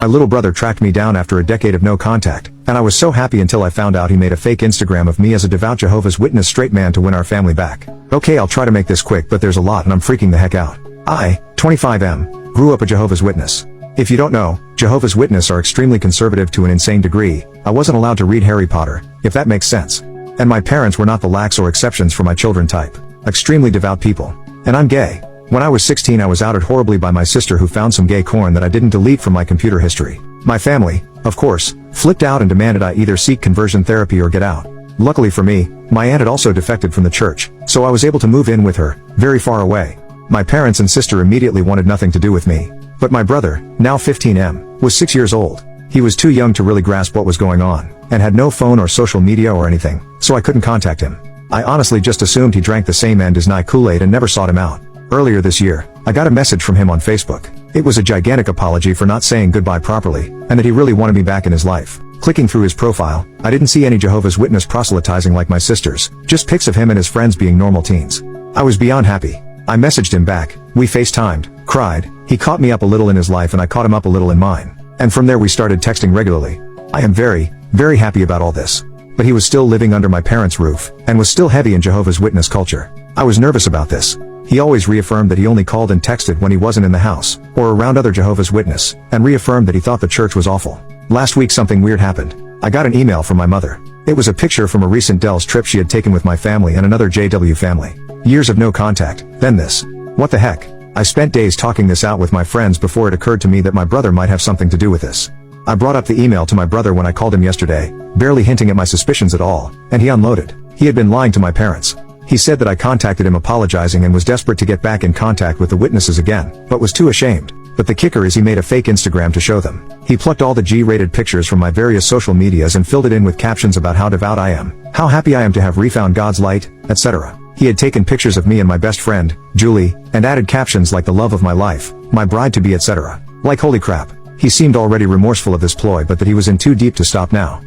My little brother tracked me down after a decade of no contact, and I was so happy until I found out he made a fake Instagram of me as a devout Jehovah's Witness straight man to win our family back. Okay, I'll try to make this quick, but there's a lot and I'm freaking the heck out. I, 25M, grew up a Jehovah's Witness. If you don't know, Jehovah's Witness are extremely conservative to an insane degree. I wasn't allowed to read Harry Potter, if that makes sense. And my parents were not the lax or exceptions for my children type. Extremely devout people. And I'm gay. When I was 16 I was outed horribly by my sister who found some gay porn that I didn't delete from my computer history. My family, of course, flipped out and demanded I either seek conversion therapy or get out. Luckily for me, my aunt had also defected from the church, so I was able to move in with her, very far away. My parents and sister immediately wanted nothing to do with me. But my brother, now 15M, was 6 years old. He was too young to really grasp what was going on, and had no phone or social media or anything, so I couldn't contact him. I honestly just assumed he drank the same end as Nye Kool-Aid and never sought him out. Earlier this year, I got a message from him on Facebook. It was a gigantic apology for not saying goodbye properly, and that he really wanted me back in his life. Clicking through his profile, I didn't see any Jehovah's Witness proselytizing like my sisters, just pics of him and his friends being normal teens. I was beyond happy. I messaged him back, we FaceTimed, cried, he caught me up a little in his life and I caught him up a little in mine. And from there we started texting regularly. I am very, very happy about all this. But he was still living under my parents' roof, and was still heavy in Jehovah's Witness culture. I was nervous about this. He always reaffirmed that he only called and texted when he wasn't in the house, or around other Jehovah's Witness, and reaffirmed that he thought the church was awful. Last week something weird happened. I got an email from my mother. It was a picture from a recent Dells trip she had taken with my family and another JW family. Years of no contact, then this. What the heck? I spent days talking this out with my friends before it occurred to me that my brother might have something to do with this. I brought up the email to my brother when I called him yesterday, barely hinting at my suspicions at all, and he unloaded. He had been lying to my parents. He said that I contacted him apologizing and was desperate to get back in contact with the witnesses again, but was too ashamed. But the kicker is he made a fake Instagram to show them. He plucked all the G-rated pictures from my various social medias and filled it in with captions about how devout I am, how happy I am to have refound God's light, etc. He had taken pictures of me and my best friend, Julie, and added captions like the love of my life, my bride-to-be, etc. Like holy crap. He seemed already remorseful of this ploy, but that he was in too deep to stop now.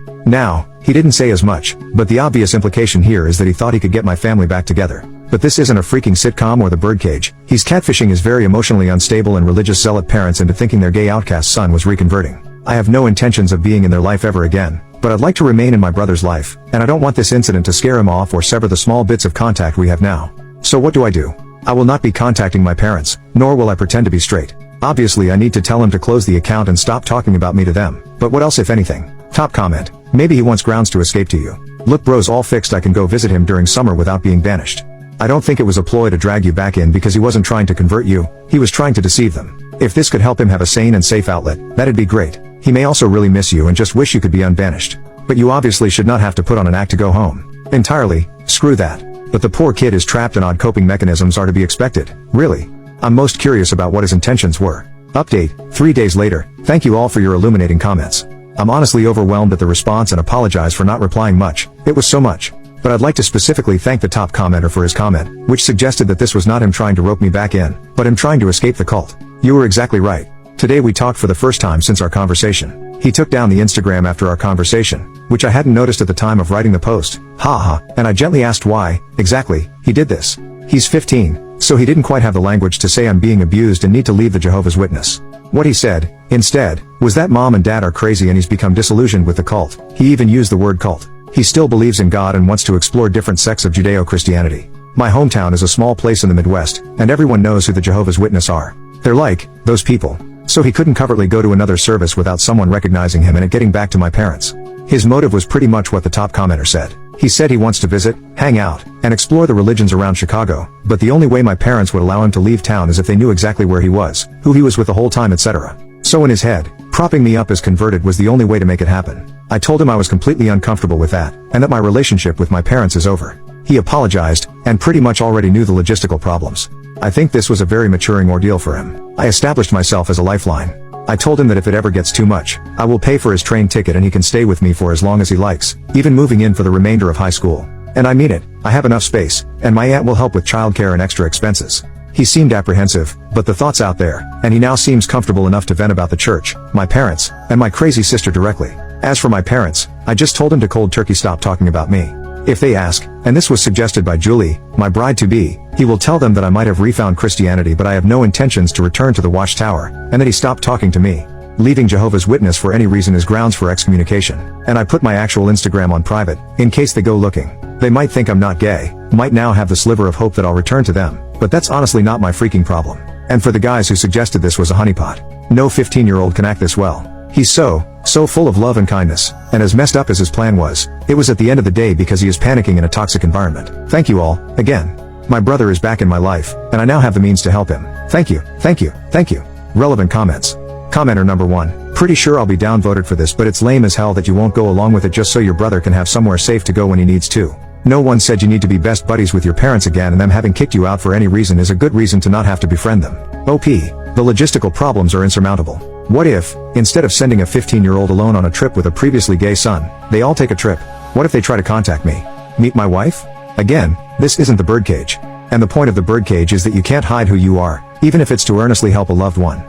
He didn't say as much, but the obvious implication here is that he thought he could get my family back together. But this isn't a freaking sitcom or the birdcage. He's catfishing his very emotionally unstable and religious zealot parents into thinking their gay outcast son was reconverting. I have no intentions of being in their life ever again, but I'd like to remain in my brother's life, and I don't want this incident to scare him off or sever the small bits of contact we have now. So what do? I will not be contacting my parents, nor will I pretend to be straight. Obviously I need to tell him to close the account and stop talking about me to them, but what else if anything? Top comment. Maybe he wants grounds to escape to you. Look bros, all fixed. I can go visit him during summer without being banished. I don't think it was a ploy to drag you back in because he wasn't trying to convert you, he was trying to deceive them. If this could help him have a sane and safe outlet, that'd be great. He may also really miss you and just wish you could be unbanished. But you obviously should not have to put on an act to go home. Entirely, screw that. But the poor kid is trapped and odd coping mechanisms are to be expected, really. I'm most curious about what his intentions were. Update, 3 days later, thank you all for your illuminating comments. I'm honestly overwhelmed at the response and apologize for not replying much, it was so much. But I'd like to specifically thank the top commenter for his comment, which suggested that this was not him trying to rope me back in, but him trying to escape the cult. You were exactly right. Today we talked for the first time since our conversation. He took down the Instagram after our conversation, which I hadn't noticed at the time of writing the post, haha, and I gently asked why, exactly, he did this. He's 15, so he didn't quite have the language to say I'm being abused and need to leave the Jehovah's Witness. What he said, instead, was that mom and dad are crazy and he's become disillusioned with the cult. He even used the word cult. He still believes in God and wants to explore different sects of Judeo-Christianity. My hometown is a small place in the Midwest, and everyone knows who the Jehovah's Witness are. They're like, those people. So he couldn't covertly go to another service without someone recognizing him and it getting back to my parents. His motive was pretty much what the top commenter said. He said he wants to visit, hang out, and explore the religions around Chicago, but the only way my parents would allow him to leave town is if they knew exactly where he was, who he was with the whole time, etc. So in his head, propping me up as converted was the only way to make it happen. I told him I was completely uncomfortable with that, and that my relationship with my parents is over. He apologized, and pretty much already knew the logistical problems. I think this was a very maturing ordeal for him. I established myself as a lifeline. I told him that if it ever gets too much, I will pay for his train ticket and he can stay with me for as long as he likes, even moving in for the remainder of high school. And I mean it, I have enough space, and my aunt will help with childcare and extra expenses. He seemed apprehensive, but the thought's out there, and he now seems comfortable enough to vent about the church, my parents, and my crazy sister directly. As for my parents, I just told him to cold turkey stop talking about me. If they ask, and this was suggested by Julie, my bride-to-be, he will tell them that I might have refound Christianity but I have no intentions to return to the Watchtower, and that he stopped talking to me. Leaving Jehovah's Witness for any reason is grounds for excommunication. And I put my actual Instagram on private, in case they go looking. They might think I'm not gay, might now have the sliver of hope that I'll return to them, but that's honestly not my freaking problem. And for the guys who suggested this was a honeypot, no 15-year-old can act this well. He's so full of love and kindness, and as messed up as his plan was, it was at the end of the day because he is panicking in a toxic environment. Thank you all, again. My brother is back in my life, and I now have the means to help him. Thank you, thank you, thank you. Relevant comments. Commenter number 1. Pretty sure I'll be downvoted for this, but it's lame as hell that you won't go along with it just so your brother can have somewhere safe to go when he needs to. No one said you need to be best buddies with your parents again, and them having kicked you out for any reason is a good reason to not have to befriend them. OP. The logistical problems are insurmountable. What if, instead of sending a 15-year-old alone on a trip with a previously gay son, they all take a trip? What if they try to contact me? Meet my wife? Again, this isn't the birdcage. And the point of the birdcage is that you can't hide who you are, even if it's to earnestly help a loved one.